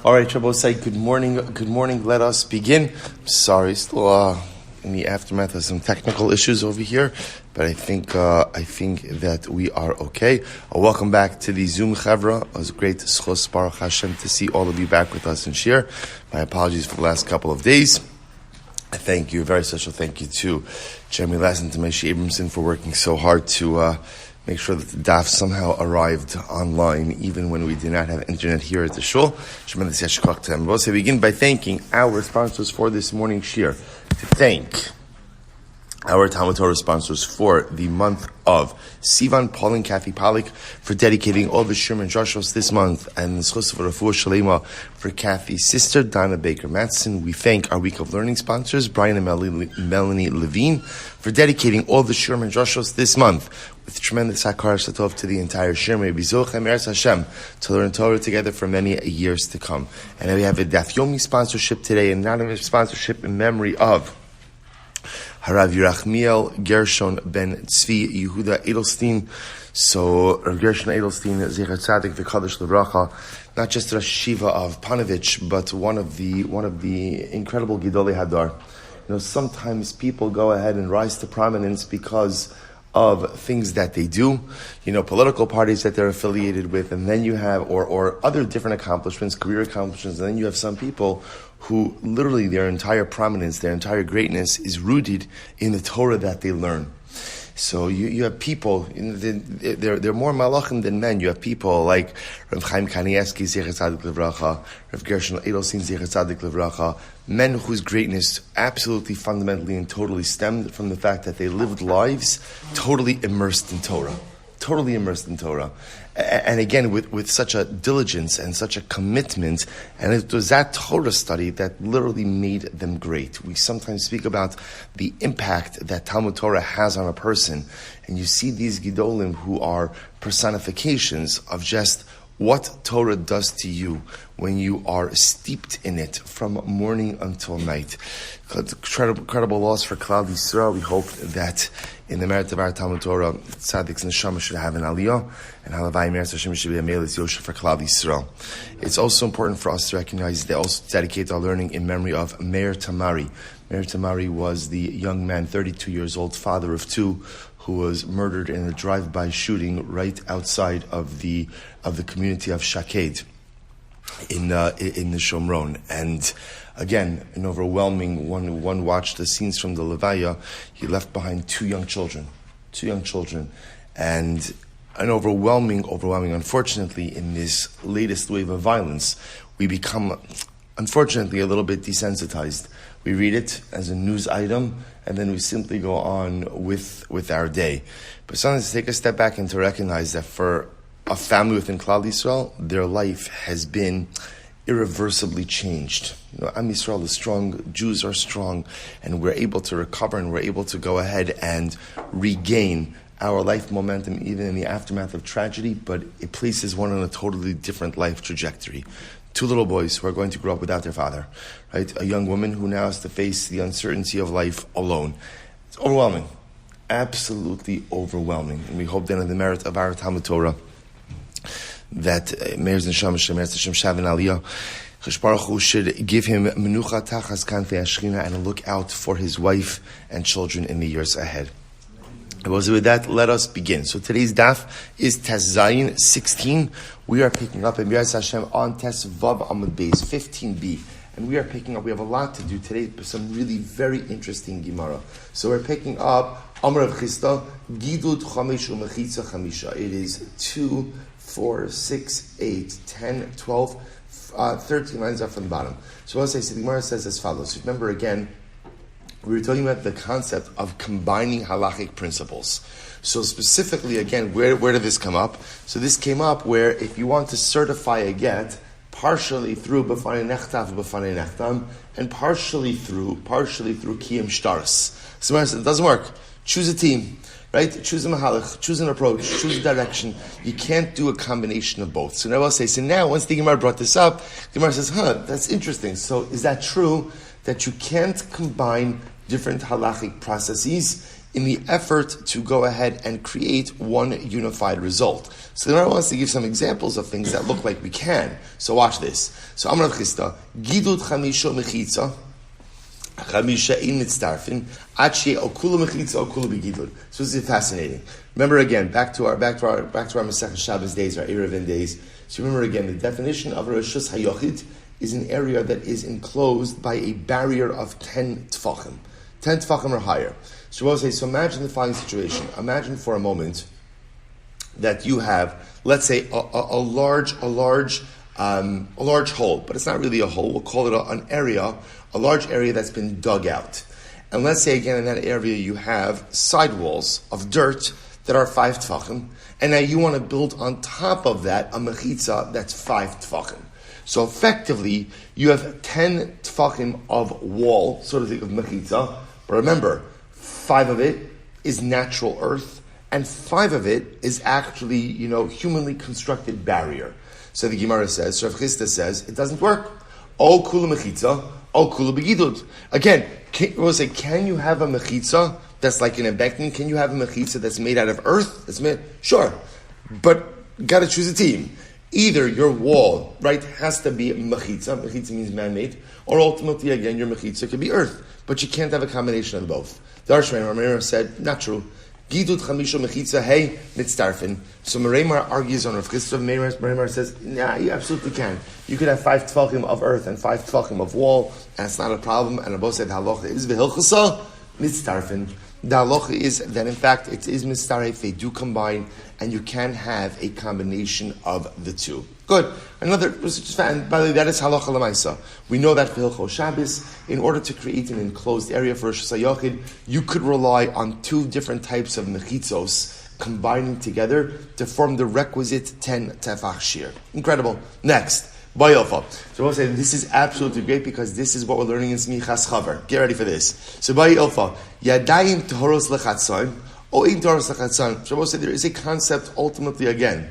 All right, Shabbosai, good morning. Good morning. Let us begin. Sorry, still in the aftermath of some technical issues over here, but I think that we are okay. Welcome back to the Zoom Chavra. It was a great zechus, Baruch HaShem, to see all of you back with us in Shir. My apologies for the last couple of days. I thank you, a very special thank you to Jeremy Lassen, to May Abramson for working so hard to make sure that the daf somehow arrived online, even when we did not have internet here at the shul. We'll begin by thanking our sponsors for this morning's shir. To thank our TALMUD Torah sponsors for the month of Sivan, Paul and Kathy Pollack, for dedicating all the shiurim and drushos this month, and the zechus for refuah sheleimah for Kathy's sister, Donna Baker-Matson. We thank our week of learning sponsors, Brian and Melanie Levine, for dedicating all the shiurim and drushos this month, with tremendous Hakaras HaTov to the entire shiurim. May we zoch arichas HaShem to learn Torah together for many years to come. And then we have a Daf Yomi sponsorship today, and not a sponsorship in memory of Rav Yerachmiel Gershon ben Tzvi Yehudah Edelstein. So Rav Gershon Edelstein, zecher tzaddik v'kadosh l'vracha, not just the Rosh Yeshiva of Panovich, but one of the incredible Gidolei Hadar. You know, sometimes people go ahead and rise to prominence because of things that they do, political parties that they're affiliated with, and then you have, or other different accomplishments, career accomplishments, and then you have some people who literally their entire prominence, their entire greatness is rooted in the Torah that they learn. So you have people, they're more malachim than men. You have people like Rav Chaim Kanievsky, zecher tzaddik livracha, Rav Gershon Edelstein, zecher tzaddik livracha, men whose greatness absolutely, fundamentally, and totally stemmed from the fact that they lived lives totally immersed in Torah. Totally immersed in Torah. And again, with such a diligence and such a commitment, and it was that Torah study that literally made them great. We sometimes speak about the impact that Talmud Torah has on a person, and you see these Gidolim who are personifications of just what Torah does to you when you are steeped in it from morning until night. Incredible loss for Klal Yisrael. We hope that in the merit of our Talmud Torah, Tzaddik's neshama should have an aliyah, and Halavai merit HaShem should be a Melis Yosha for Klal Yisrael. It's also important for us to recognize they also dedicate our learning in memory of Meir Tamari. Meir Tamari was the young man, 32 years old, father of two, who was murdered in a drive-by shooting right outside of the community of Shaked in the Shomron. And again, an overwhelming one watched the scenes from the Levaya. He left behind two young children, and an overwhelming. Unfortunately, in this latest wave of violence, we become, unfortunately, a little bit desensitized. We read it as a news item, and then we simply go on with our day. But sometimes take a step back and to recognize that for a family within Klal Yisrael, their life has been irreversibly changed. Am Yisrael is strong, Jews are strong, and we're able to recover, and we're able to go ahead and regain our life momentum even in the aftermath of tragedy, but it places one on a totally different life trajectory. Two little boys who are going to grow up without their father, right? A young woman who now has to face the uncertainty of life alone. It's overwhelming. Absolutely overwhelming. And we hope that in the merit of our Talmud Torah, that Meir's neshama shav and aliyah, Baruch Hu should give him menucha tachas kanfei hashchina, and a look out for his wife and children in the years ahead. With that, let us begin. So today's daf is Tes Zayin 16. We are picking up in Yiras Hashem on Tes Vav Amud Beis 15b. And we have a lot to do today, but some really very interesting Gemara. So we're picking up Amar of Chisda, Gidud Chamesh Umechitza Chamisha. It is 2, 4, 6, 8, 10, 12, 13 lines up from the bottom. So I'll say, so the Gemara says as follows. Remember again, we were talking about the concept of combining halachic principles. So specifically, again, where did this come up? So this came up where if you want to certify a get, partially through b'fanei nechtav, b'fanei nechtam, and partially through kiyum shtaris. So it doesn't work. Choose a team, right? Choose a mahalach, choose an approach, choose a direction. You can't do a combination of both. So now I'll say, so now once the Gemara brought this up, the Gemara says, that's interesting. So is that true that you can't combine different halachic processes in the effort to go ahead and create one unified result. So the Gemara wants to give some examples of things that look like we can. So watch this. So Amar Rav Chisda, Gidud Chamisha Mechitza, Chamisha in Mitzdarfin, Achie Okula Mechitza Okula Begidud. So this is fascinating. Remember again, back to our Masechah Shabbos days, our Erevin days. So remember again, the definition of a Reshus HaYochid is an area that is enclosed by a barrier of 10 tfachim. 10 tfachim or higher. So we'll say, so imagine the following situation. Imagine for a moment that you have, let's say, a large hole, but it's not really a hole. We'll call it a large area that's been dug out. And let's say again in that area you have sidewalls of dirt that are 5 tfachim, and now you want to build on top of that a mechitza that's 5 tfachim. So effectively, you have 10 tfachim of wall, so to think of mechitza, but remember, 5 of it is natural earth, and 5 of it is actually, humanly constructed barrier. So the Gemara says, Rav Chisda says, it doesn't work. O kula mechitza, o kula begidud. Again, we'll say, can you have a mechitza that's like an embankment? Can you have a mechitza that's made out of earth? Sure. But got to choose a team. Either your wall, right, has to be mechitza. Mechitza means man-made. Or ultimately, again, your mechitza could be earth. But you can't have a combination of both. The Arshrei said, not true. Gidud chamisha mechitza, hey, mitzdarfin. So Mereimar argues on Rav Chisda. Mereimar says, nah, you absolutely can. You could have 5 tfachim of earth and 5 tfachim of wall, and it's not a problem. And Rabbi said, halacha is v'hilchasa mitzdarfin. The halacha is that in fact it is mitzdaref, they do combine, and you can have a combination of the two. Good. Another, and by the way, that is halacha l'maisa. We know that for Hilchos Shabbos, in order to create an enclosed area for Reshus HaYochid, you could rely on 2 different types of mechitzos combining together to form the requisite 10 tefach shir. Incredible. Next. Bayilfa. So we'll say this is absolutely great because this is what we're learning in Smichas Chaver. Get ready for this. So Bayilfa. Yadayim tohoros lechatzon. O in tohoros lechatzon. So we'll say there is a concept ultimately again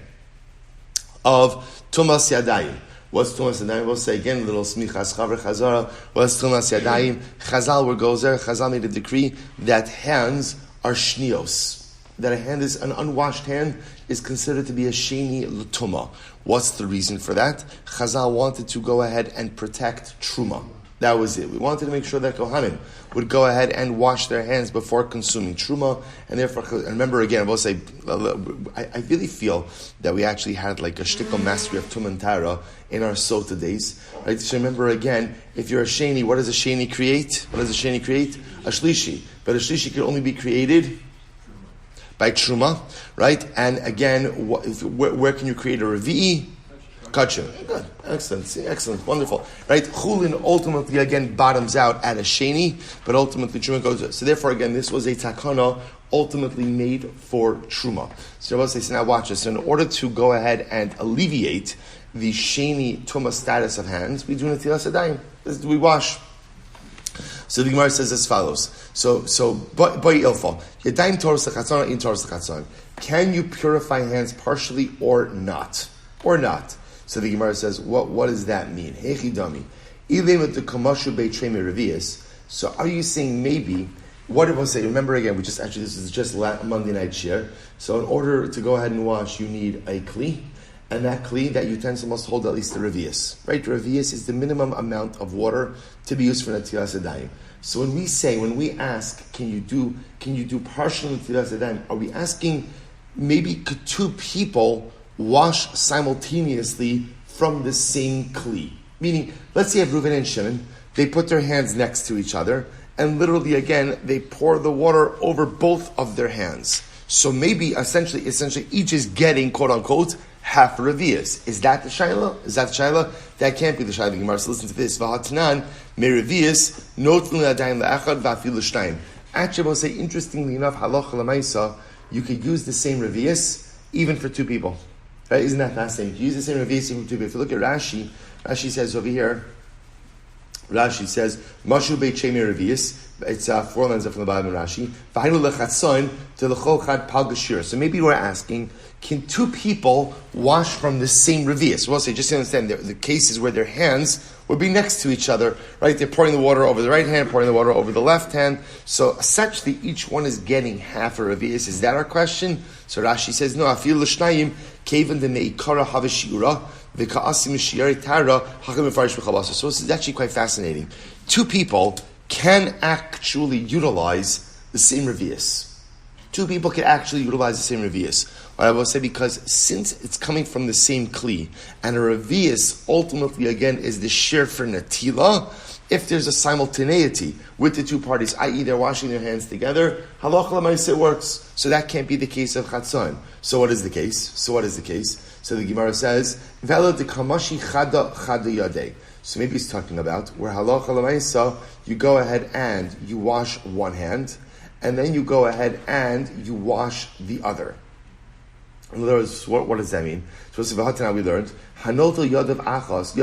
of Tumas Yadayim. What's Tumas Yadayim? We'll say again, little Smichas Chaver Chazara. What's Tumas Yadayim? Chazal where goes there. Chazal made a decree that hands are shnios. That a hand is an unwashed hand is considered to be a sheni l'tuma. What's the reason for that? Chazal wanted to go ahead and protect truma. That was it. We wanted to make sure that Kohanim would go ahead and wash their hands before consuming truma, and therefore, and remember again, I will say, I really feel that we actually had like a shtickle mastery of Tum and Tara in our Sota days, right? So remember again, if you're a sheni, what does a sheni create? A shlishi. But a shlishi can only be created by truma, right? And again, where can you create a revi'i? Kachim. Good. Excellent. Wonderful. Right? Chulin ultimately, again, bottoms out at a sheni, but ultimately truma goes. So therefore, again, this was a takana ultimately made for truma. So I will say, so now watch this. So in order to go ahead and alleviate the sheni tuma status of hands, we do netilas yadayim. We wash. So the Gemara says as follows. So by ilfa, yadayim toros lechatzon, in toros lechatzon. Can you purify hands partially or not? Or not? So the Gemara says, what does that mean? Hechidami. So are you saying maybe, what did we say? Remember again, this is just Monday night shir. So in order to go ahead and wash, you need a kli. And that kli, that utensil must hold at least the revius. Right? Revius is the minimum amount of water to be used for netilas yadayim. So when we ask, can you do partial netilas yadayim? Are we asking maybe could 2 people wash simultaneously from the same kli? Meaning, let's say you have Reuven and Shimon, they put their hands next to each other, and literally again, they pour the water over both of their hands. So maybe, essentially, each is getting, quote unquote, half revius. Is that the shayla? That can't be the shayla. The Gemara says, listen to this. V'hatanan me revius notin l'adayim la'achad v'afil l'shtayim. Actually, I will say, interestingly enough, halacha l'maisa, you could use the same revius even for 2 people. Right? Isn't that fascinating? You use the same revius even for 2 people. If you look at Rashi says over here, Rashi says, Mashu Beit Shemi Revius. It's 4 lines up from the bottom of Rashi. So maybe we're asking, can two people wash from the same revius? We'll say, just to understand, the cases where their hands would be next to each other, right? They're pouring the water over the right hand, pouring the water over the left hand. So such that each one is getting half a revius. Is that our question? So Rashi says, no, afil l'shnayim, kevan de meikara havashira, v'ka'asim shiari tara, hakam mefarish v'chabasa. So this is actually quite fascinating. Two people can actually utilize the same revius. Two people can actually utilize the same revius. I will say, because since it's coming from the same kli, and a revius ultimately again is the shir for natila, if there's a simultaneity with the two parties, i.e. they're washing their hands together, halacha l'maaseh works. So that can't be the case of chatzon. So what is the case? So the Gemara says, velo de kamashi chada yadei. So maybe he's talking about where halacha l'maaseh, you go ahead and you wash one hand, and then you go ahead and you wash the other. In other words, what does that mean? So now we learned, Hanolto yadav achas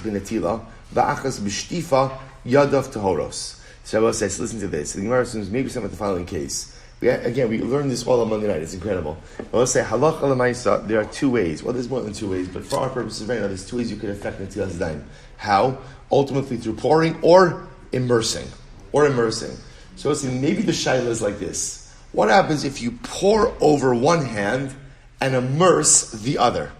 binatila, va'achas b'shtifa yadav tahoros. So I will say, listen to this. The Gemara assumes maybe some of the following case. We learned this all on Monday night. It's incredible. I will say, halacha l'maisa, there are two ways. Well, there's more than two ways, but for our purposes right now, there's two ways you could affect natilas daim. How? Ultimately through pouring or immersing. So let's see, maybe the shaila is like this. What happens if you pour over one hand and immerse the other?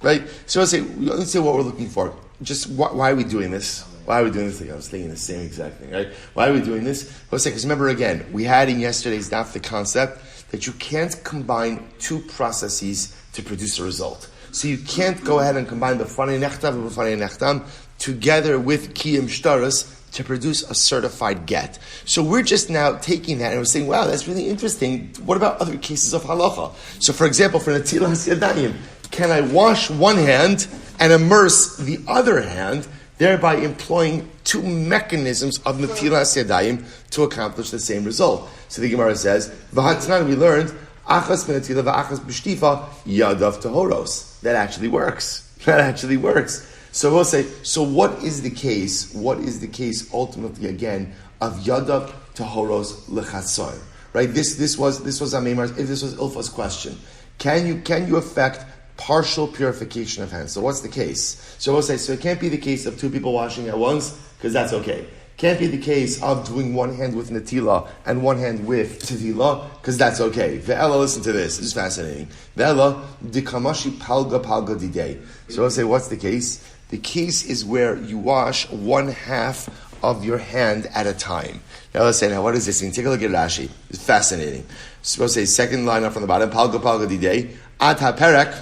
Right? So let's say what we're looking for. Just why are we doing this? Why are we doing this? I was thinking the same exact thing, right? Why are we doing this? Let's say, because remember again, we had in yesterday's daf the concept that you can't combine two processes to produce a result. So you can't go ahead and combine the fanei nechtam and the fanei nechtam together with kiyum shtaras to produce a certified get. So we're just now taking that and we're saying, wow, that's really interesting. What about other cases of halacha? So for example, for natilas yadayim, can I wash one hand and immerse the other hand, thereby employing two mechanisms of natilas yadayim to accomplish the same result? So the Gemara says, v'hatnan, we learned, achas b'natila v'achas b'shtifa yadav tahoros. That actually works. So we'll say, so what is the case? What is the case ultimately again of yadav tahoros lechatzon? Right? This was Amemar. This was Ilfa's question. Can you affect partial purification of hands? So what's the case? So we'll say, so it can't be the case of two people washing at once, because that's okay. Can't be the case of doing one hand with natila and one hand with tevila, because that's okay. Ve'ela, listen to this. This is fascinating. Ve'ela, dikamashi palga didei. So we'll say, what's the case? The case is where you wash one half of your hand at a time. Now let's say, what does this mean? Take a look at Rashi. It's fascinating. So we'll say, second line up from the bottom, palga didei, ad haprak,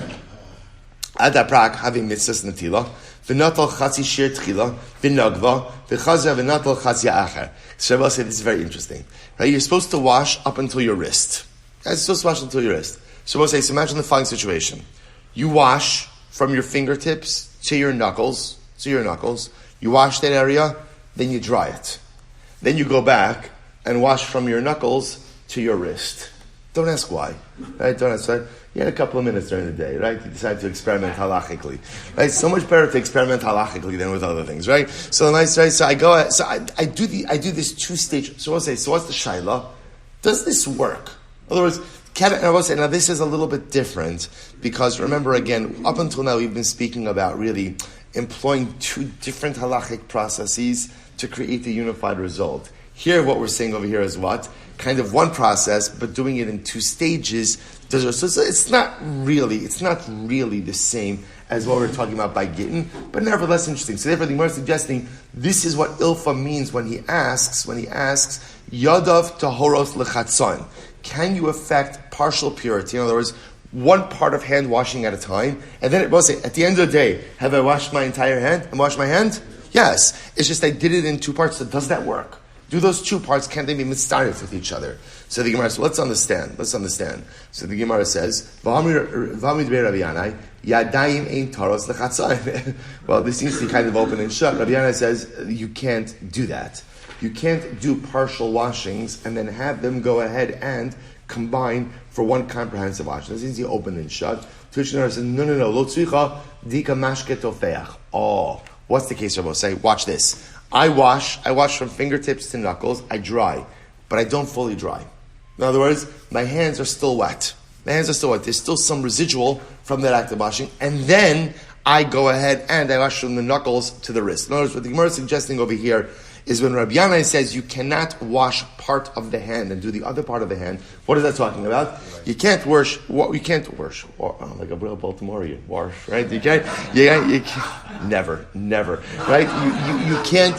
having mitzvahs natila, v'natal chatzi shir tchila, v'nagva, v'chazra v'natal chatzi achar. So we'll say, this is very interesting. Right? You're supposed to wash up until your wrist. You're supposed to wash until your wrist. So we'll say, so imagine the following situation. You wash from your fingertips to your knuckles. You wash that area, then you dry it. Then you go back and wash from your knuckles to your wrist. Don't ask why. Right? Don't ask why. You had a couple of minutes during the day, right? You decided to experiment halachically. Right? So much better to experiment halachically than with other things, right? So nice, right? So I do this two-stage. So I'll say, so what's the shaila? Does this work? In other words, and I will say, now this is a little bit different, because remember again, up until now we've been speaking about really employing two different halachic processes to create a unified result. Here, what we're saying over here is what? Kind of one process, but doing it in two stages. So it's not really the same as what we're talking about by Gittin, but nevertheless interesting. So therefore, the Gemara is suggesting this is what Ilfa means when he asks Yadav tahoros lechatzon. Can you affect partial purity? In other words, one part of hand washing at a time, and then it will say, at the end of the day, have I washed my entire hand and washed my hand? Yes. It's just I did it in two parts. So does that work? Do those two parts, can they be mitzvahs with each other? So the Gemara says, let's understand. So the Gemara says, well, this seems to be kind of open and shut. Rabbi Yanai says, you can't do that. You can't do partial washings and then have them go ahead and combine for one comprehensive washing. This seems to be open and shut. Tushner says, no, lo tzricha dika mashke tofeach. Oh, What's the case, Rabbi? Say, watch this. I wash from fingertips to knuckles, I dry, but I don't fully dry. In other words, my hands are still wet. There's still some residual from that act of washing, and then I go ahead and I wash from the knuckles to the wrist. In other words, what the Gemara is suggesting over here is when Rabbi Yanai says you cannot wash part of the hand and do the other part of the hand. What is that talking about? You can't wash. Like a real Baltimorean, wash, right? You can't. Never, right?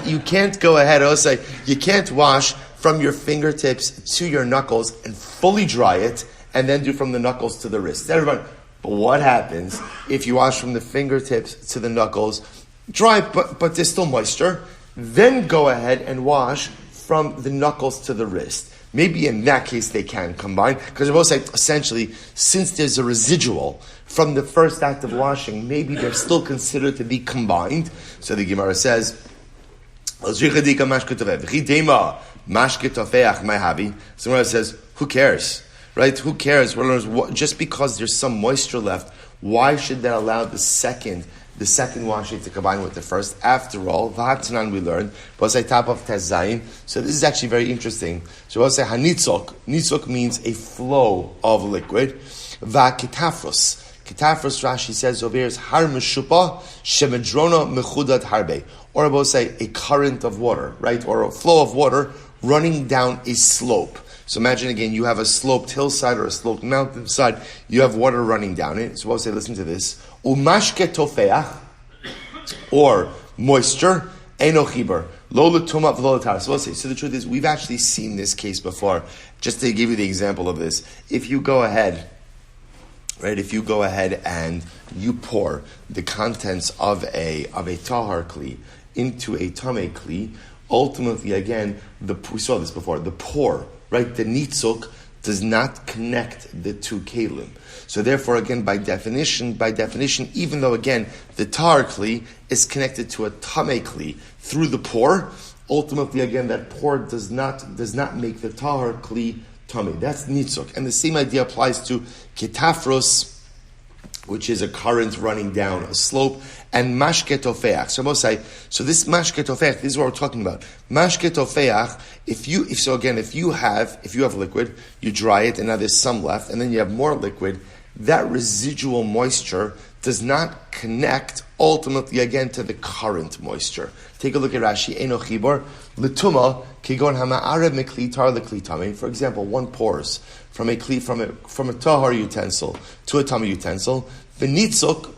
You can't go ahead. I'll say you can't wash from your fingertips to your knuckles and fully dry it, and then do from the knuckles to the wrist. Everyone. But what happens if you wash from the fingertips to the knuckles, dry, but there's still moisture? Then go ahead and wash from the knuckles to the wrist. Maybe in that case they can combine, because both say essentially, since there's a residual from the first act of washing, maybe they're still considered to be combined. So the Gemara says, so the Gemara says, who cares? Right? Who cares? Just because there's some moisture left, why should that allow the second washing to combine with the first? After all, v'hatanan we learned, was a top of Tezayin. So this is actually very interesting. So we'll say hanitzok. Nitzok means a flow of liquid. V'kitafros. Kitafros, Rashi says over here is har meshupa shemedrona mechudad harbe. Or we'll say a current of water, right? Or a flow of water running down a slope. So imagine again, you have a sloped hillside or a sloped mountainside. You have water running down it. So we'll say, listen to this. Umashke tofeach, or moisture, eno chiber, lo l'tuma v'lo l'tar. So we'll say, so the truth is, we've actually seen this case before. Just to give you the example of this, if you go ahead and you pour the contents of a tahar kli into a tamei kli, ultimately again, we saw this before, the pour, right, the nitzuk does not connect the two kelim. So therefore, again, by definition, even though again the tar kli is connected to a tamei kli through the pour, ultimately again that pour does not make the tar kli tamei. That's nitzuk, and the same idea applies to kitafros, which is a current running down a slope, and mashke tofeach. So this mashke tofeach, this is what we're talking about. Mashke tofeach, if you have liquid, you dry it, and now there's some left, and then you have more liquid, that residual moisture does not connect ultimately again to the current moisture. Take a look at Rashi. Eno chibor l'tuma kigon hama'arev mekli tar lekli tamei. For example, one pours from a tahar utensil to a tamei utensil. V'nitzuk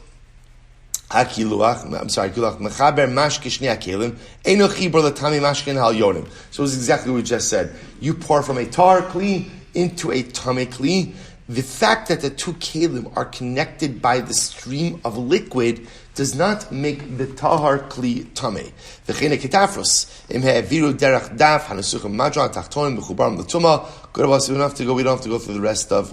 kiluach mechaber mashke shnei hakelim eno chibor l'tamei mashke hal yonim. So it's exactly what we just said. You pour from a tahar kli into a tamei kli. The fact that the two kelim are connected by the stream of liquid does not make the tahar kli tamei. V'chene kitafros im ha'aviru derech daf hanasuchim madra tachtonim b'chubarim l'tuma. We don't have to go through the rest of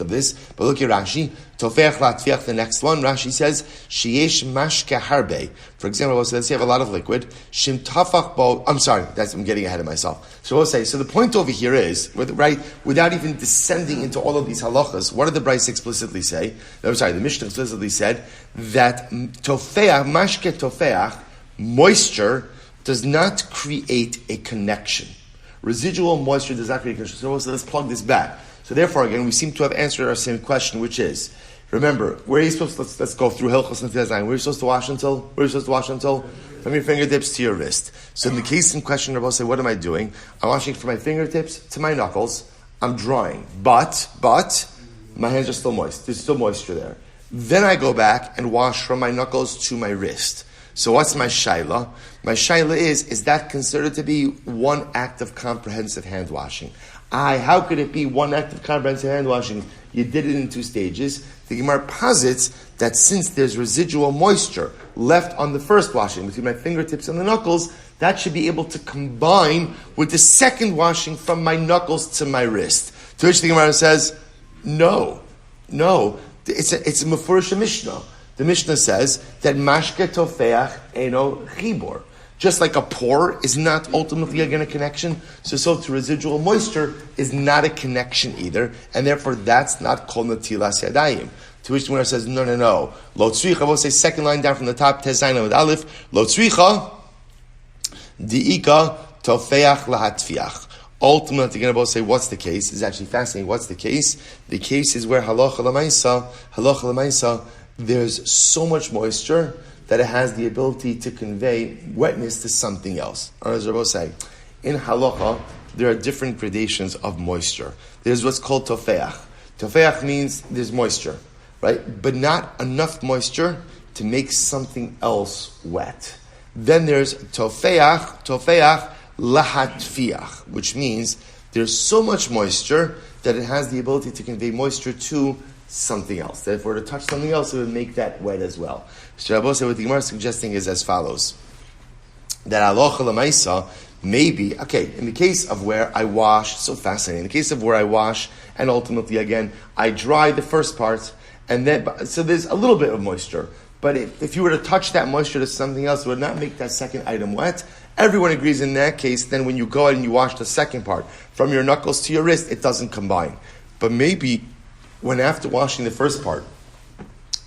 this. But look at Rashi. Tofeach latfiach, the next one. Rashi says sheyesh mashke harbe. For example, let's say you have a lot of liquid. Shim tafach bo. I'm getting ahead of myself. So we'll say. So the point over here is, right, without even descending into all of these halachas, what did the Bryce explicitly say? The Mishnah explicitly said that tofeach, mashke tofeach, moisture does not create a connection. Residual moisture does not create a connection. So let's plug this back. So therefore, again, we seem to have answered our same question, which is, remember, where are you supposed to, let's go through Hilchos and Design. Where are you supposed to wash until? From your fingertips to your wrist. So in the case in question, Rabbi say, what am I doing? I'm washing from my fingertips to my knuckles. I'm drying. But, my hands are still moist. There's still moisture there. Then I go back and wash from my knuckles to my wrist. So what's my shaila? My shaila is that considered to be one act of comprehensive hand washing? How could it be one act of comprehensive hand washing? You did it in two stages. The Gemara posits that since there's residual moisture left on the first washing between my fingertips and the knuckles, that should be able to combine with the second washing from my knuckles to my wrist. To which the Gemara says, no. It's a Mefurish Mishnah. The Mishnah says that mashke tofeach eno chibor. Just like a pour is not ultimately again a connection, so to residual moisture is not a connection either, and therefore that's not kol natilas yadayim. To which the Gemara says, no. Lo tzricha, we'll say second line down from the top, Tez Zayin Amud Aleph, Lo tzricha, di'ika tofeach lahatfiach. Ultimately, the Gemara say, what's the case? It's actually fascinating. What's the case? The case is where halacha l'maisa, there's so much moisture that it has the ability to convey wetness to something else. Or as Rabbi say, in halacha, there are different gradations of moisture. There's what's called tofeach. Tofeach means there's moisture, right? But not enough moisture to make something else wet. Then there's tofeach lahatfiach, which means there's so much moisture that it has the ability to convey moisture to something else. That if we're to touch something else, it would make that wet as well. So Rabbi said what the Gemara is suggesting is as follows. That halacha l'maisa, maybe, in the case of where I wash, so fascinating, in the case of where I wash, and ultimately again, I dry the first part, and then, so there's a little bit of moisture, but if you were to touch that moisture to something else, it would not make that second item wet. Everyone agrees in that case, then when you go ahead and you wash the second part, from your knuckles to your wrist, it doesn't combine. But maybe, when after washing the first part,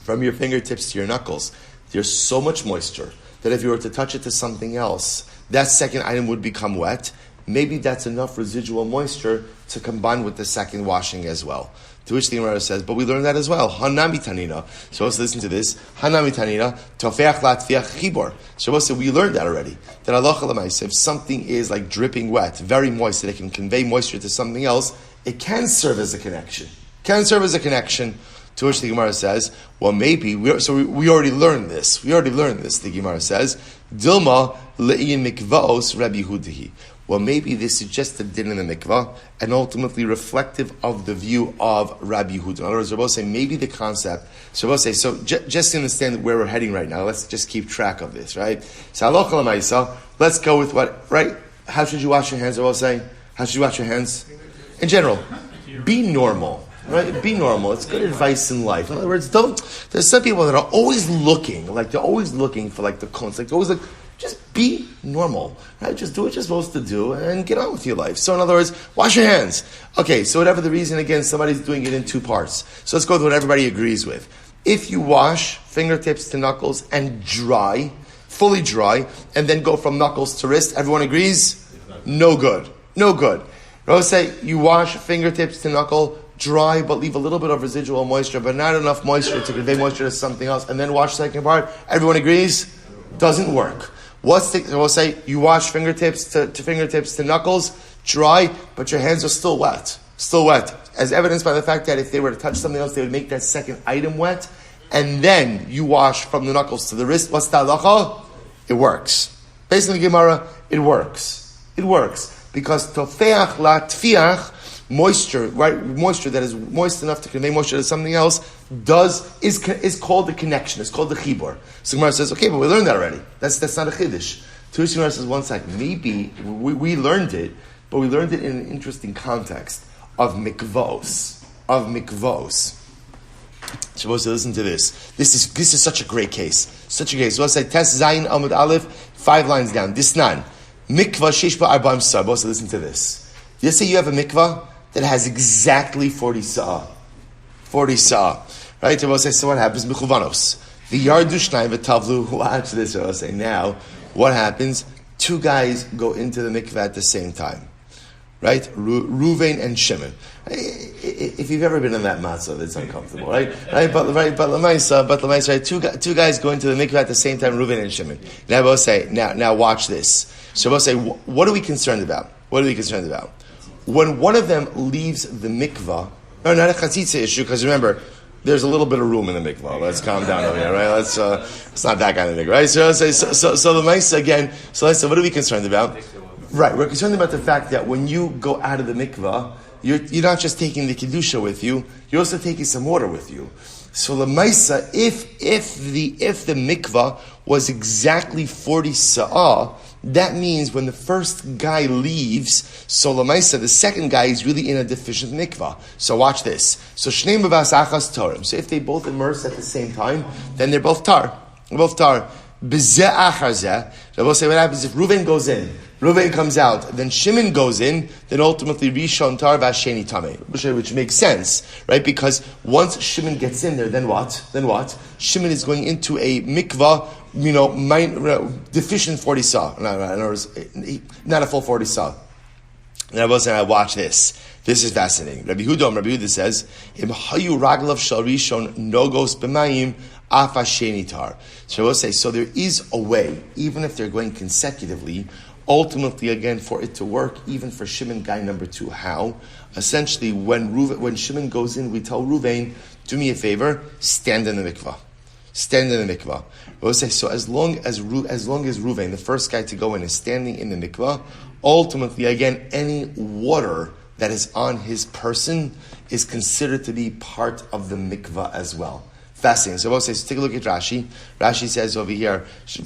from your fingertips to your knuckles, there's so much moisture that if you were to touch it to something else, that second item would become wet. Maybe that's enough residual moisture to combine with the second washing as well. To which the Gemara says, but we learned that as well. Hanami tanina. So let's listen to this. Hanami tanina. Tofeach latfiach chibor. So we learned that already. That halacha l'maisa, if something is like dripping wet, very moist, that it can convey moisture to something else, it can serve as a connection. To which the Gemara says, well, maybe, we already learned this. The Gemara says, Dilma le'in mikvaos Rabbi Yehudah. Well, maybe this is just a din in the mikvah, and ultimately reflective of the view of Rabbi Yehudah. In other words, Rabbi say, maybe the concept, so just to understand where we're heading right now, let's just keep track of this, right? So, halacha l'maisa, let's go with what, right? How should you wash your hands, Rabbi say? How should you wash your hands? In general, be normal. Right? Be normal. It's good advice in life. In other words, there's some people that are always looking for the cones. Just be normal. Right? Just do what you're supposed to do and get on with your life. So in other words, wash your hands. Okay, so whatever the reason, again, somebody's doing it in two parts. So let's go with what everybody agrees with. If you wash fingertips to knuckles and dry, fully dry, and then go from knuckles to wrist, everyone agrees? No good. Let's say you wash fingertips to knuckle, dry, but leave a little bit of residual moisture, but not enough moisture to convey moisture to something else, and then wash the second part. Everyone agrees? Doesn't work. We'll say you wash fingertips to knuckles, dry, but your hands are still wet. As evidenced by the fact that if they were to touch something else, they would make that second item wet, and then you wash from the knuckles to the wrist. What's the halacha? It works. Based on the Gemara, it works. Because tofeach la tfiach, moisture, right? Moisture that is moist enough to convey moisture to something else is called the connection. It's called the chibor. So Gemara says, okay, but we learned that already. That's not a chiddush. To Gemara says, one second, maybe we learned it, but we learned it in an interesting context of mikvos. Supposed to listen to this. This is such a great case. So let's say Tes Zayin Amud Aleph, 5 lines down. Disnan mikvah sheshba arba'im sa. Supposed to listen to this. Let's say you have a mikvah that has exactly 40 sa'ah. Right? So what happens? Mechuvanos. The yardu shnayim v'tavlu. Watch this. I will say now. What happens? 2 guys go into the mikvah at the same time. Right? Ruvain and Shimon. If you've ever been in that matzah, it's uncomfortable, right? But Lamaisa, right? 2 guys go into the mikvah at the same time, Ruvain and Shimon. Now we'll say, now watch this. So we'll say, what are we concerned about? When one of them leaves the mikvah, no, not a chatzitza issue, because remember, there's a little bit of room in the mikvah. Let's calm down over here, right? It's not that kind of thing, right? So the mice again. So let's say, what are we concerned about? Right, we're concerned about the fact that when you go out of the mikvah, you're not just taking the kedusha with you, you're also taking some water with you. So lemaisa, if the mikvah was exactly 40 sa'ah, that means when the first guy leaves, so lemaisa, the second guy is really in a deficient mikvah. So watch this. So shneim b'vas achas torim. So if they both immerse at the same time, then they're both tar. B'zeh achar zeh. Rabbi say, what happens if Reuven goes in, Reuven comes out, then Shimon goes in, then ultimately Rishon tar v'asheni tameh, which makes sense, right? Because once Shimon gets in there, then what? Shimon is going into a mikvah, deficient 40 saw. Not a full 40 saw. And I was saying, I watch this. This is fascinating. Rabbi Yehudah says, Im hayu raglav shal rishon nogos b'mayim af hasheni tar. So I will say, so there is a way, even if they're going consecutively, ultimately, again, for it to work, even for Shimon guy number 2. How? Essentially, when Shimon goes in, we tell Reuven, do me a favor, stand in the mikvah. Stand in the mikvah. We'll say, so as long as Reuven, the first guy to go in, is standing in the mikvah, ultimately, again, any water that is on his person is considered to be part of the mikvah as well. Fascinating. So we'll say, so take a look at Rashi. Rashi says over here, so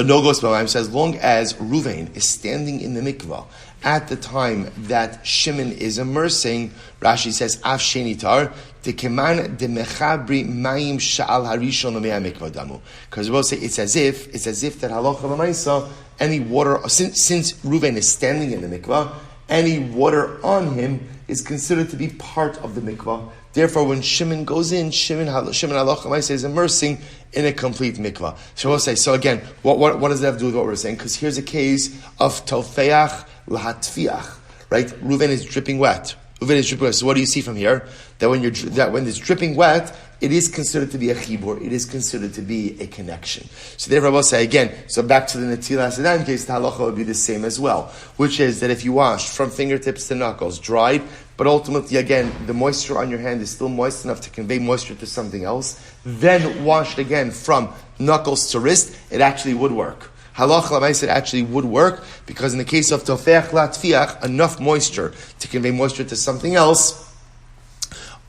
no goes b'mayim. So as long as Reuven is standing in the mikvah at the time that Shimon is immersing, Rashi says af sheni tar dekeman demechabri mayim sha'al harishon l'mei mikvah damu. Because we'll say it's as if that halacha l'maisa, any water, since Reuven is standing in the mikvah, any water on him is considered to be part of the mikvah. Therefore, when Shimon goes in, Shimon halacha l'maisa is immersing in a complete mikvah. So we'll say, so again, what does that have to do with what we're saying? Because here's a case of tofeach lahatfiach, right? Reuven is dripping wet. So what do you see from here? That when it's dripping wet, it is considered to be a chibur. It is considered to be a connection. So therefore, we'll say again. So back to the netilas yadayim case, the halacha would be the same as well, which is that if you washed from fingertips to knuckles, dried, but ultimately again the moisture on your hand is still moist enough to convey moisture to something else, then washed again from knuckles to wrist, it actually would work. Halacha l'maisa, it actually would work, because in the case of tofeach latfiach, enough moisture to convey moisture to something else,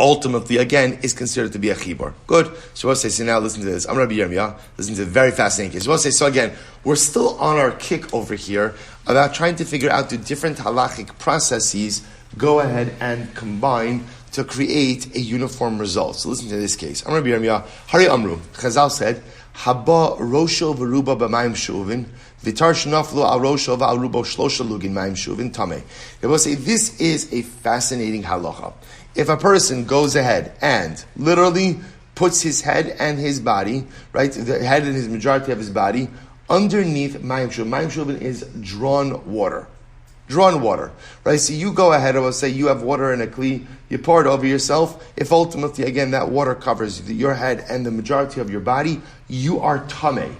ultimately, again, is considered to be a chibur. Good. So we'll say, so now listen to this. I'm Rabbi Yerachmiel. Listen to the very fascinating case. We'll say, so again, we're still on our kick over here about trying to figure out the different halachic processes go ahead and combine to create a uniform result. So listen to this case. I'm Rabbi Yerachmiel. Hari Amru. Chazal said, Haba rosho v'ruba b'mayim shuvin, v'tar shnaflu al rosho v'al rubo shlosha lugin mayim shuvin tameh. They will say, this is a fascinating halacha. If a person goes ahead and literally puts his head and his body, right, the head and his majority of his body, underneath mayim shuvin is drawn water, right? So you go ahead, I will say, you have water in a kli, you pour it over yourself. If ultimately, again, that water covers your head and the majority of your body, you are tameh,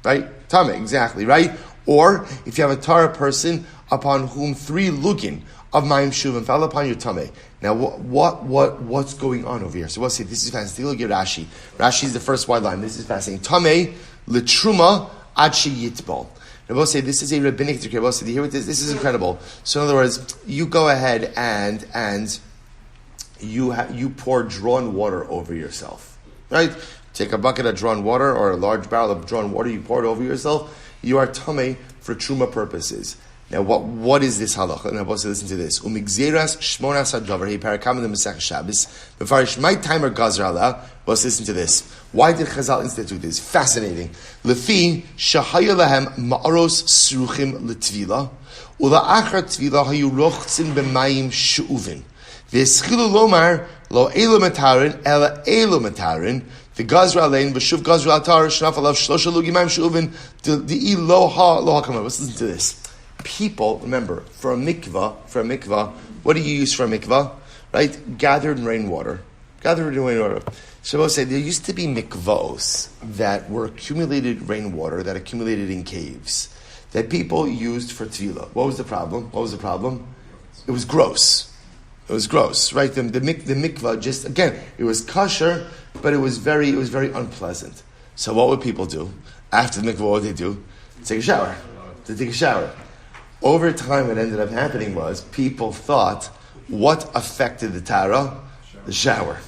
right? Tameh, exactly, right? Or if you have a Torah person upon whom 3 lugin of mayim shuvin fell upon your tameh. Now, what's going on over here? So we'll see. This is fascinating. Look at Rashi. Rashi is the first wide line. This is fascinating. Tameh l'truma ad sheyitbol. And we'll say this is a rabbinic decree. We'll say, here it is. This is incredible. So in other words, you go ahead and you pour drawn water over yourself, right? Take a bucket of drawn water or a large barrel of drawn water. You pour it over yourself. You are tameh for truma purposes. Now, what is this halacha? And I'm supposed to listen to this. Umigzeras shmonas hadavar he parakam in the Masech Shabbos. Befarish my timer gazer ala. Let's listen to this. Why did Chazal institute this? Fascinating. Lefi shahaya lahem ma'aros sruchim letvila ula achar tvila hayu rochtzin b'mayim she'uvin v'eschilu lomar lo elu matarin ela elu matarin v'gazra alein v'shuv gazra atar shnaf alav shlosha lugi mayim she'uvin di'i lo ha-kamar. Let's listen to this. People, remember, for a mikvah, what do you use for a mikvah? Right? Gathered rainwater. So I will say, there used to be mikvahs that were accumulated rainwater, that accumulated in caves, that people used for tefillah. What was the problem? It was gross. Right? The mikvah just, again, it was kosher, but it was very unpleasant. So what would people do? After the mikvah, what would they do? Take a shower. Over time, what ended up happening was people thought, what affected the Tara? The shower.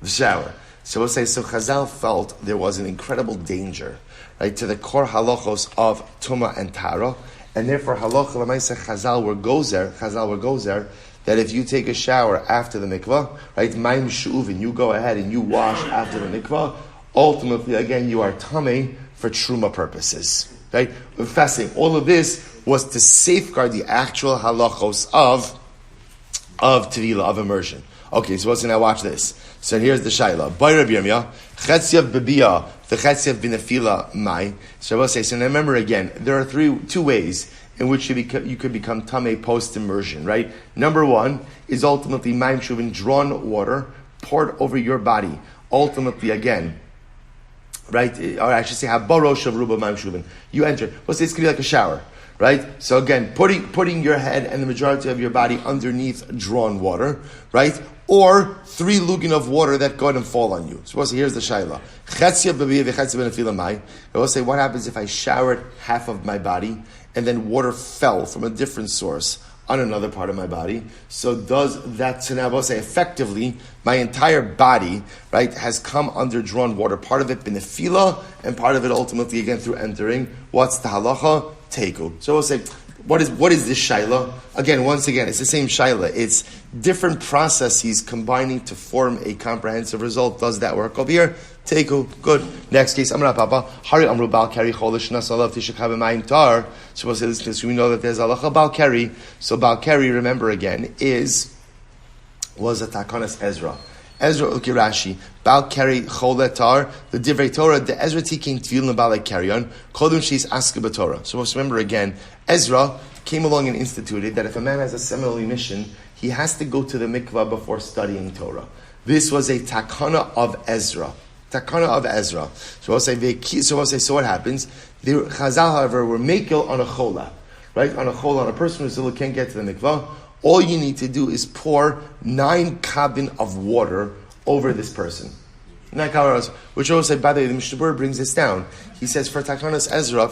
So we'll say, so Chazal felt there was an incredible danger, right, to the core halachos of Tuma and Tara, and therefore halacha l'maisa Chazal were gozer, that if you take a shower after the mikvah, right, mayim she'uvin, you go ahead and you wash after the mikvah, ultimately, again, you are tamei for truma purposes. Right? Fascinating. All of this was to safeguard the actual halachos of tevilah, of immersion. Okay, so let's now watch this. So here's the shayla. By Rabbi Yirmiyah, chetziav bebiyah, the chetziav binafila mai. So I will say, so now remember again, there are two ways in which you could become tamei post-immersion, right? Number one is ultimately mayim shuvin, drawn water, poured over your body. Ultimately, again, right? Or I should say, habarosh of ruba mayim shuvin. You enter. Well, say it's going to be like a shower. Right? So again, putting your head and the majority of your body underneath drawn water, right? Or 3 lugin of water that go ahead and fall on you. So here's the shayla. I will say, what happens if I showered half of my body and then water fell from a different source on another part of my body? So does that, so now I will say, effectively, my entire body, right, has come under drawn water. Part of it benefila, and part of it ultimately, again, through entering. What's the halacha? Teiku. So we'll say, what is this shaila? Again, once again, it's the same shaila. It's different processes combining to form a comprehensive result. Does that work over here? Teiku. Good. Next case, Amra Papa. Hari Amru Bal Kari Cholish Nasalav Tishakab Mayim Tar. So we'll say this, we know that there's halacha Bal Kari. So Bal Kari, remember again, was a Takanas Ezra. Ezra Ukirashi, Bal Kari Choletar, the Divrei Torah, the Ezra Tikin Tvilin Bal Karion, Kodun She's Aska Torah. So let's remember again, Ezra came along and instituted that if a man has a seminal mission, he has to go to the mikvah before studying Torah. This was a takana of Ezra. Takana of Ezra. So we'll say, so what happens? The Chazal, however, were makil on a chola, right? On a person who still can't get to the mikvah. All you need to do is pour 9 kabin of water over this person. 9 kabin, which also, by the way, the Mishnah Berurah brings this down. He says for Takanas Ezra,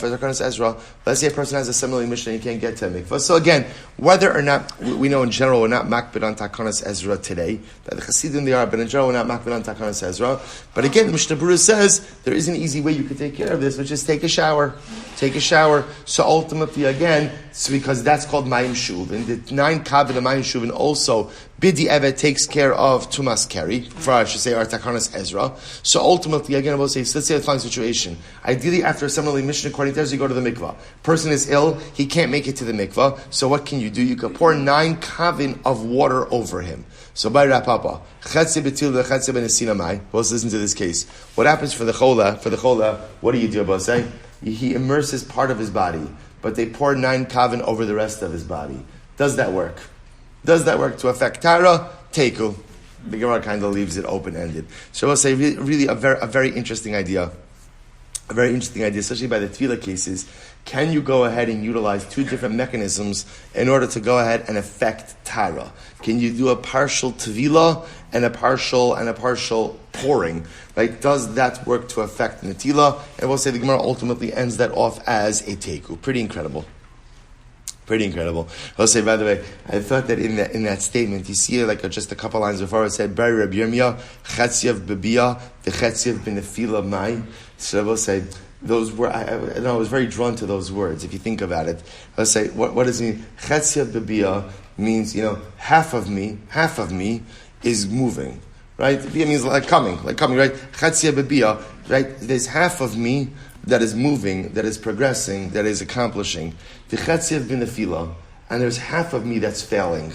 let's say a person has a similar Mishnah and he can't get to a mikvah. So again, whether or not, we know in general we're not makbid on Takanas Ezra today, that the Chassidim they are, but in general we're not makbid on Takanas Ezra. But again, the Mishnah Berurah says there is an easy way you can take care of this, which is take a shower. So ultimately, again, it's because that's called Mayim Shuv. And the 9 kabin of Mayim Shuv, and also Bidi Evet takes care of Tumas Keri, for I should say our Takanas Ezra. So ultimately, again, I will say, so let's say a fine situation. Ideally, after a seminal mission, according to Ezra, you go to the mikvah. Person is ill, he can't make it to the mikvah. So what can you do? You can pour 9 kavin of water over him. So by Rapapa, Chetzi Betil Chetzi Benesina Mai. Let's listen to this case. What happens for the chola? What do you do about say? He immerses part of his body, but they pour 9 kavin over the rest of his body. Does that work? To affect Tara? Teiku. The Gemara kind of leaves it open-ended. So we'll say really a very interesting idea. A very interesting idea, especially by the Tvila cases. Can you go ahead and utilize 2 different mechanisms in order to go ahead and affect Tara? Can you do a partial Tvila and a partial pouring? Right? Does that work to affect Netila? And we'll say the Gemara ultimately ends that off as a Teiku. Pretty incredible. I'll say, by the way, I thought that in that statement, you see just a couple lines before it said, Bari Rabbi Yirmiyah, Chetziav Bebiyah, the Chetziav Benefila Mai. So I will say, those were, I was very drawn to those words, if you think about it. I'll say, what does it mean? Chetziav Bebiyah means, half of me is moving. Right? Biyah means like coming, right? Chetziav Bebiyah, right? There's half of me that is moving, that is progressing, that is accomplishing. The Chetziav Benefila, and there's half of me that's failing.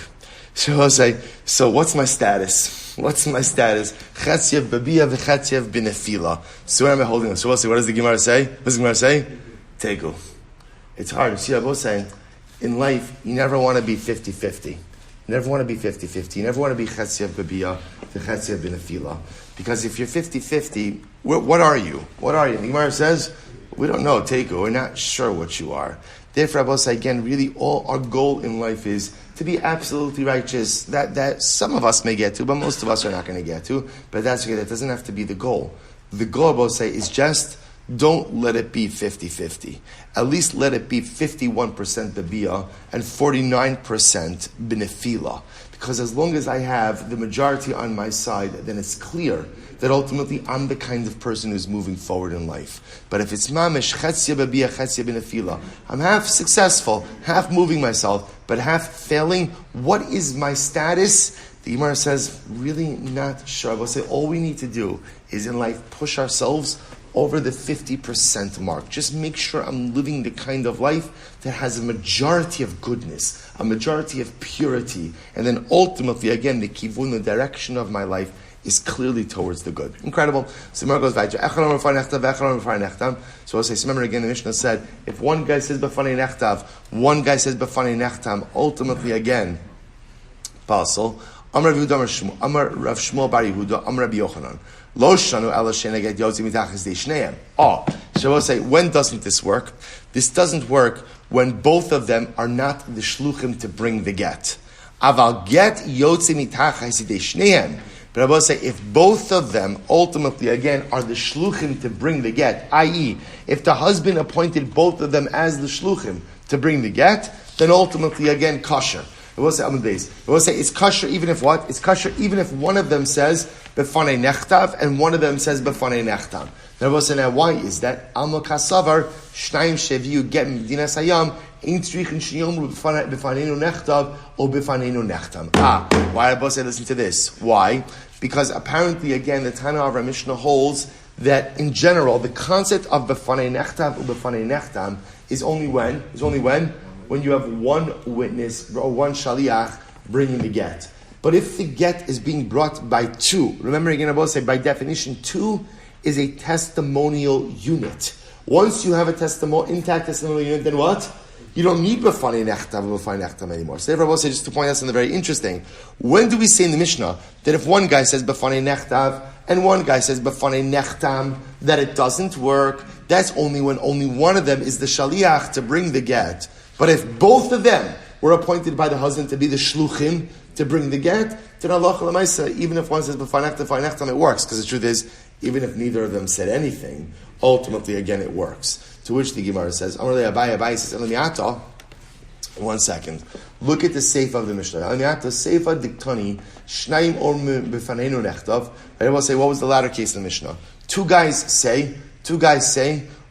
So I'll say, so what's my status? Chetziav Bebiyah v'Chetziav Benefila. So where am I holding them? So we'll say, what does the Gemara say? Teiku. It's hard. See, I was saying, in life, you never want to be 50-50. You never want to be Chetziav Bebiyah v'Chetziav Benefila. Because if you're 50-50, what are you? The Gemara says, we don't know, Teiku. We're not sure what you are. Therefore, I will say again, really all our goal in life is to be absolutely righteous. That some of us may get to, but most of us are not going to get to. But that's okay. That doesn't have to be the goal. The goal, I will say, is just don't let it be 50-50. At least let it be 51% bebiyah and 49% benefila. Because as long as I have the majority on my side, then it's clear that ultimately I'm the kind of person who's moving forward in life. But if it's mamish, chetzia bebiyah, chetzia benefila, I'm half successful, half moving myself, but half failing. What is my status? The Gemara says, really not sure. I will say all we need to do is in life push ourselves over the 50% mark. Just make sure I'm living the kind of life that has a majority of goodness, a majority of purity, and then ultimately, again, the kivun, the direction of my life is clearly towards the good. Incredible. So Gemara goes back. So I'll say, so remember again, the Mishnah said, if one guy says b'fanei nechtav, one guy says b'fanei nechtam, ultimately again, Basel, Amar Rav Shmuel Bar Yehuda, Amar Rabbi Yochanan. Lo shanu ala sheneget yotzi mitachas deishneim. So we'll say, when doesn't this work? This doesn't work when both of them are not the shluchim to bring the get. Aval get yotzi mitachas deishneim. But I will say, if both of them ultimately again are the shluchim to bring the get, i.e., if the husband appointed both of them as the shluchim to bring the get, then ultimately again kosher. It will say it's kosher even if what? It's kosher even if one of them says b'fanei nechtav and one of them says b'fanei nechtam. Now we'll say, now why is that? Alma kasavar shnayim sheviu get medinas hayam ein tzrichin sheyomru b'faneinu nechtav or b'faneinu nechtam. Why I say listen to this? Why? Because apparently again the Tana of our Mishnah holds that in general the concept of b'fanei nechtav or b'fanei nechtam is only when you have one witness or one shaliach bringing the get. But if the get is being brought by two, remember again, I will say by definition, two is a testimonial unit. Once you have a intact testimonial unit, then what? You don't need b'fanei nechtav or b'fanei nechtam anymore. So therefore I will say, just to point out something very interesting, when do we say in the Mishnah that if one guy says b'fanei nechtav and one guy says b'fanei nechtam, that it doesn't work? That's only when only one of them is the shaliach to bring the get. But if both of them were appointed by the husband to be the shluchim to bring the get, then halacha l'maisa, even if one says b'fanei nechtam, it works. Because the truth is, even if neither of them said anything, ultimately again it works. To which the Gemara says, Abaye says, Elamiata. 1 second. Look at the Seifa of the Mishnah. Elamiata Seifa diktani shnayim or b'faneinu nechtav. I will say, what was the latter case in the Mishnah? Two guys say.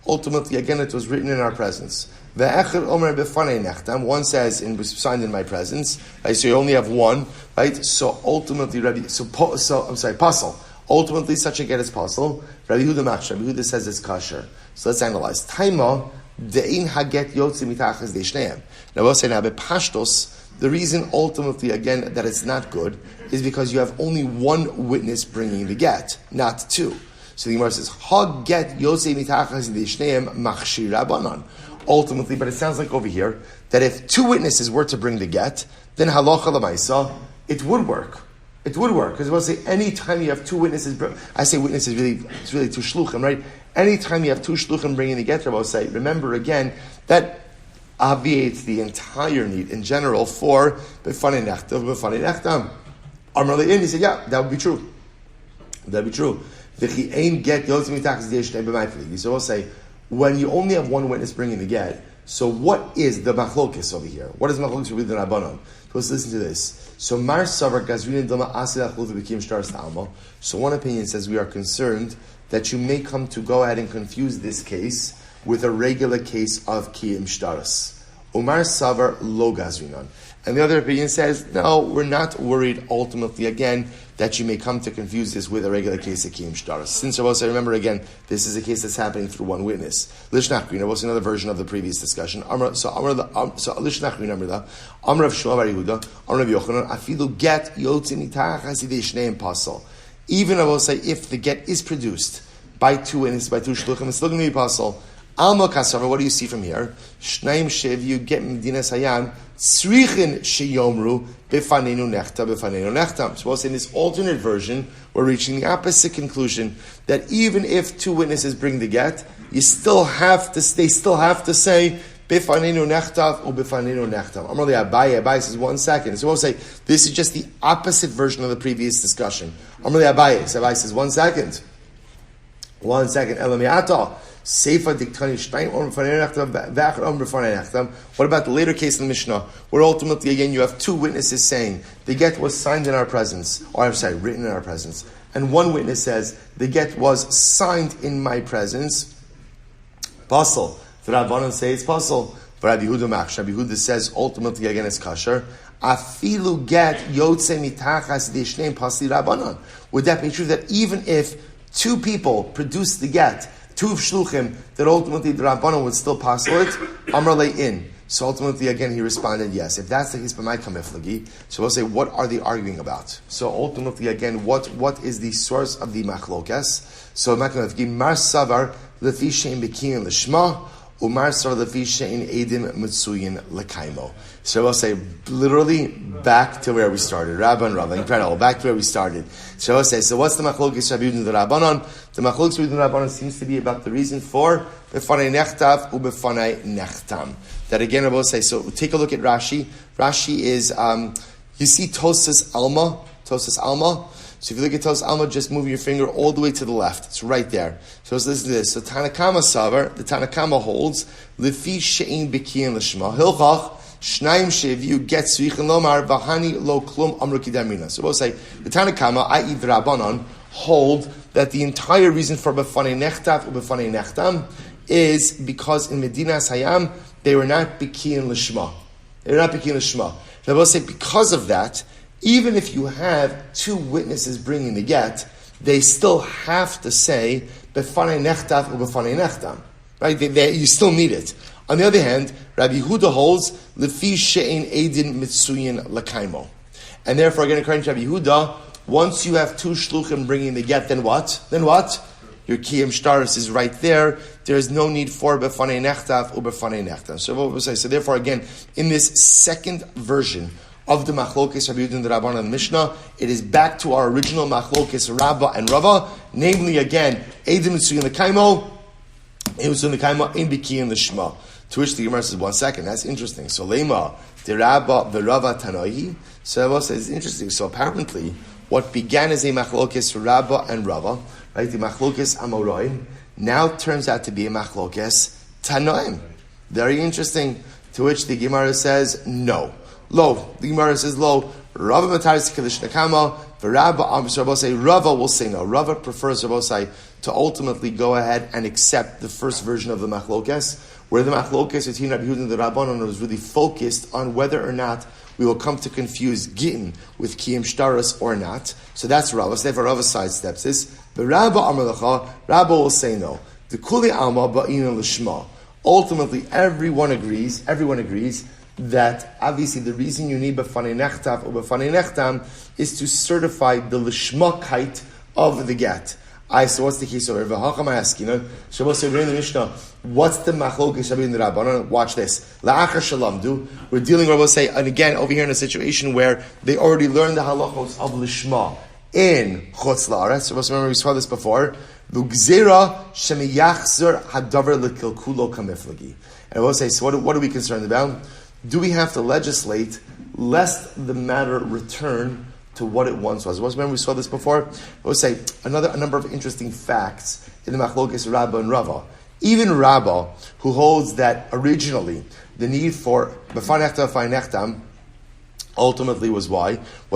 Ultimately, again, it was written in our presence. One says, it was signed in my presence. Right? So you only have one, right? So ultimately, Pasal. Ultimately, such a get is possible. Rabbi Yehudah says it's kosher. So let's analyze. Taima de'in haget yotzi mitachas deishneim. Now we'll say now, bepashtos, the reason ultimately again that it's not good is because you have only one witness bringing the get, not two. So the Gemara says, ha get yotzi mitachas deishneim machshir rabbanan. Ultimately, but it sounds like over here that if two witnesses were to bring the get, then halacha l'maisa, it would work. It would work, because we'll say any time you have two witnesses, I say witnesses it's really two shluchim, right? Any time you have two shluchim bringing the get, I'll say, remember again, that obviates the entire need in general for b'fanei nechtam. Amar le'in, he said, yeah, that would be true. That would be true. V'chi ein get yotzi mitachas deishneim b'mayfli. So we'll say, when you only have one witness bringing the get, so what is the machlokes over here? What is machlokes with the rabbanon? So let's listen to this. So Mar Savar Gazrin Dama Asilach Bekim Shtaras Talmud. So one opinion says we are concerned that you may come to go ahead and confuse this case with a regular case of Kiyim Shtaras. Umar Savar Lo Gazrinon. And the other opinion says, no, we're not worried ultimately again that you may come to confuse this with a regular case of Kiyim Shtaras. Since I will say, remember again, this is a case that's happening through one witness. Lishnachrin, was another version of the previous discussion. Lishnachrin, Amr of Shmuel Bar Yehuda, Amr of Yochanan, Afilu get yotzi mitach hasidei shneim pasal. Even I will say, if the get is produced by two witnesses, by two shluchim, it's still going to be pasal. Alma kasavar, what do you see from here? Shnaim sheviu get medinas hayam tzrichin sheyomru b'faneinu nechtam. So we'll say in this alternate version, we're reaching the opposite conclusion that even if two witnesses bring the get, they still have to say b'faneinu nechtav or b'faneinu nechtam. I'm really Abaye says 1 second. So we'll say this is just the opposite version of the previous discussion. I'm really Abaye says 1 second. 1 second. Elamiata. Seifa diktani shnayim or b'fanei nechtam v'achar or b'fanei nechtam. What about the later case in the Mishnah, where ultimately again you have two witnesses saying the get was signed in our presence, or written in our presence, and one witness says the get was signed in my presence. Pasal. The Rabbanan say it's pasal. But Rabbi Yehudah says ultimately again it's kosher. Afilu get yotze mitachas deishneim pasli Rabbanan. Would that be true that even if two people produce the get, two shluchim, that ultimately the Rabbanon would still pass it, Amar in. So ultimately, again, he responded, yes. If that's the case, by my kamiflagi, so we'll say, what are they arguing about? So ultimately, again, what is the source of the machlokes? So my kamiflagi, mar savar lefi shein bekiyin l'shma, umar savar lefi shein edim mitzuyin l'kaimo. So we'll say, literally, back to where we started. Rabban and Rabban, incredible, back to where we started. So we'll say, so what's the machlokes Rabbi Yehuda and the Rabbanon? The machlokes Rabbi Yehuda and the Rabbanon seems to be about the reason for befanei nechtav ubefanei nechtam. That again, I will say, so take a look at Rashi. Rashi is, you see Tosas Alma? So if you look at Tosas Alma, just move your finger all the way to the left. It's right there. So listen to this. So Tanakama Savar, the Tanakama holds, Lefi She'in Bekiyin L'Shma, Hilchach, Shnaim Sheviu Get Suichin Lomar, Vahani Lo Klum Amru Kidamina. So we'll say, the Tanakama, i.e. the Rabbanon, hold that the entire reason for Befanei Nechtav or Befanei Nechtam is because in Medina Hayam, they were not Bekiyin L'Shma. Now we'll say, because of that, even if you have two witnesses bringing the get, they still have to say Befanei Nechtav or Befanei Nechtam. Right? You still need it. On the other hand, Rabbi Yehuda holds Lefi She'ein Eidin Mitzuyin L'Kaimo. And therefore, again, according to Rabbi Yehuda, once you have two shluchim bringing the get, then what? Your kiyam shtaris is right there. There is no need for befanei nechtav or befanei nechtam. So what we'll say. So therefore, again, in this second version of the machlokes Rabbi Yehuda and the Rabbanan and the Mishnah, it is back to our original machlokes Rabba and Rava, namely again edim mitzuyin l'kaimo, mitzuyin l'kaimo in bikiyim l'shma. To which the Gemara says, 1 second, that's interesting. So lema the Rabba the Rava tanoihi. So Rava says, it's interesting. So apparently, what began as a machlokes Rabba and Rava, right, the machlokes Amoraim, now turns out to be a machlokes Tanoim. Very interesting. To which the Gemara says, no. Lo. The Gemara says, lo. Rava mataris kilish nakama. The Rabba Rabosai. Rava will say no. Rava prefers Rabosai to ultimately go ahead and accept the first version of the machlokes, where the machlokes between Rabbi Yehuda and the Rabbanon was really focused on whether or not we will come to confuse Gittin with Kiyam Shtaras or not. So that's Rava. So therefore Rava sidesteps this. But Rabba Amalacha, Rabba will say no. The Kuli Alma Ba'ina L'Shma. Ultimately, everyone agrees that obviously the reason you need B'fanei Nechtav or B'fanei Nechtam is to certify the L'Shmakite of the get. So what's the case over? Shabbos in the Mishnah. What's the machlokes Rabbi and the Rabbanon? Watch this. La'achar shalamdu. We're dealing, Rabbi say, and again over here in a situation where they already learned the halachos of lishma in chutz la'aretz. Shabbos, remember we saw this before. L'gzera shemiyachzer hadavar l'kilkulo kamiflagi. And we'll say, so what are we concerned about? Do we have to legislate lest the matter return to what it once was? Remember we saw this before? We'll say a number of interesting facts in the machlokes Rabba and Rava. Even Rabba, who holds that originally the need for befanei nechtam befanei nechtam ultimately was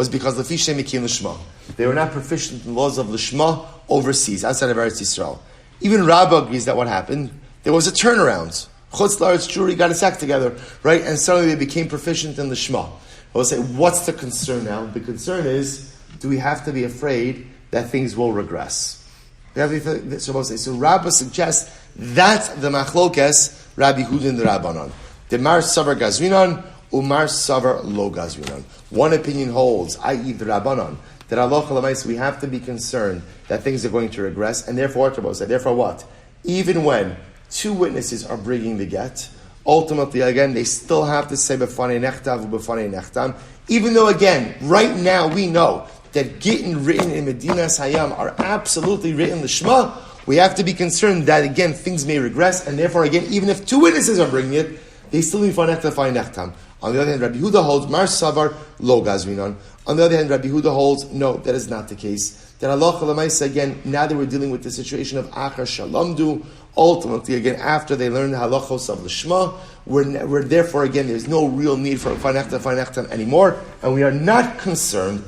because lefi she'ein bekiyin l'shma. They were not proficient in laws of l'shma overseas, outside of Eretz Yisrael. Even Rabba agrees that what happened, there was a turnaround. Chutz la'aretz Jewry got his act together, right? And suddenly they became proficient in l'shma. I will say, what's the concern now? The concern is, do we have to be afraid that things will regress? So Rabba suggests that's the machlokes Rabbi Yehuda and the Rabbanon. The Mar Savar Gazrinan, Umar Savar Lo Gazrinan. One opinion holds, i.e. the Rabbanon, that Allah Chalamais, we have to be concerned that things are going to regress, and therefore what? Even when two witnesses are bringing the get, ultimately, again, they still have to say befanei nechtav or befanei nechtam, even though, again, right now we know that Gittin written in Medinas Hayam are absolutely written l'shma. We have to be concerned that, again, things may regress, and therefore, again, even if two witnesses are bringing it, they still need befanei nechtav, befanei nechtam. On the other hand, Rabbi Yehuda holds Mar Savar Lo Gazrinan. On the other hand, Rabbi Yehuda holds, no, that is not the case. That Allah Chalamaysa, again, now that we're dealing with the situation of Achar Shalamdu, ultimately, again, after they learn the halachos of Lishma, we're therefore, again, there's no real need for befanei nechtam anymore, and we are not concerned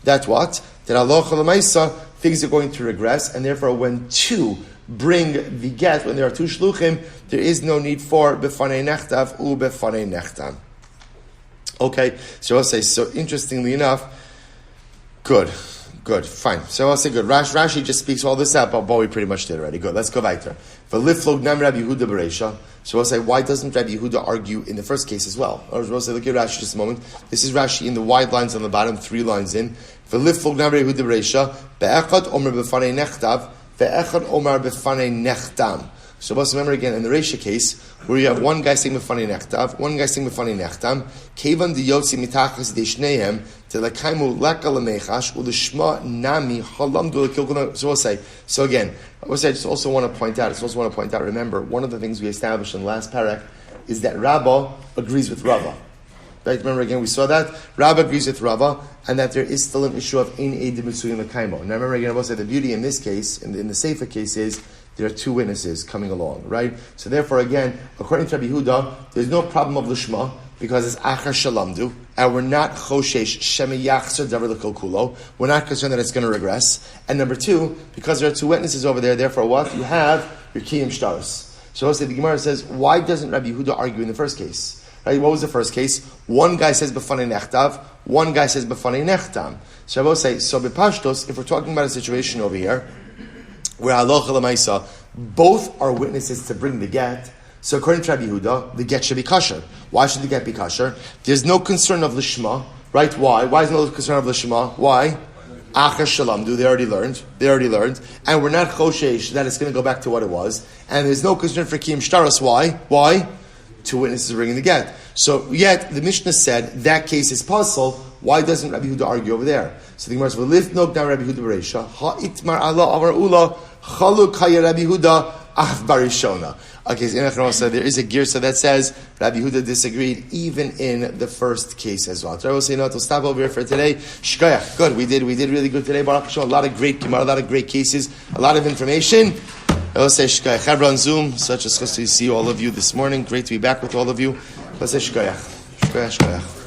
that what? That Allah Chalamaysa, things are going to regress, and therefore when two bring the get, when there are two shluchim, there is no need for befanei nechtav u befanei nechtam. Okay, so I'll say, so interestingly enough, good. Good, fine. So I'll say good. Rashi just speaks all this out, but we pretty much did already. Good, let's go weiter. V'liflog nam Rabbi Yehuda bereisha. So I'll say, why doesn't Rabbi Yehuda argue in the first case as well? Or we'll say, look at Rashi just a moment. This is Rashi in the wide lines on the bottom, 3 lines in. V'liflog nam Rabbi Yehuda bereisha. Be'echad omer b'fanei nechtav. Ve'echad omer b'fanei nechtam. So let's remember again, in the Reisha case, where you have one guy saying b'fanei nechtav, one guy saying b'fanei nechtam, kevan diyotzi mitachas deishnehem, telakaimu leka lemechash, ulishma nami halamdu lekilkuna. So we'll say, so again, I just also want to point out, remember, one of the things we established in the last parak is that Rabbah agrees with Rava. Right? Remember again, we saw that Rabbah agrees with Rava, and that there is still an issue of in edim mitzuyim lekaimo. Now remember again, I will say the beauty in this case, in the Sefer case, is there are 2 witnesses coming along, right? So therefore, again, according to Rabbi Yehuda, there's no problem of lishma because it's achar shalamdu, and we're not choshesh shemiyachzer davar l'kol kulo. We're not concerned that it's going to regress. And number 2, because there are 2 witnesses over there, therefore what? You have your kiyum shtaros. So also the Gemara says, why doesn't Rabbi Yehuda argue in the first case? Right? What was the first case? One guy says b'fanei nechtav, one guy says b'fanei nechtam. So I will say, so b'pashtos, if we're talking about a situation over here, where halacha l'maisa, both are witnesses to bring the get. So according to Rabbi Yehuda, the get should be kosher. Why should the get be kosher? There's no concern of lishma, right? Why? Why is no concern of lishma? Why? Achar shalamdu, they already learned. And we're not choshesh that it's going to go back to what it was. And there's no concern for kiyum shtaros. Why? 2 witnesses are bringing the get. So yet, the Mishnah said, that case is puzzle. Why doesn't Rabbi Yehuda argue over there? So the Gemara says, "V'lift nog down Rabbi Yehuda bereisha ha itmar Allah amar ula chaluk haya Rabbi Yehuda af barishona." Okay, so there is a girsa that says Rabbi Yehuda disagreed even in the first case as well. So I will say, no, we'll stop over here for today. Shkoyach, good, we did really good today. Baruch Hashem, a lot of great Gemara, a lot of great cases, a lot of information. I will say shkoyach. Ever on Zoom, such a zechus to see all of you this morning. Great to be back with all of you. Let's say shkoyach.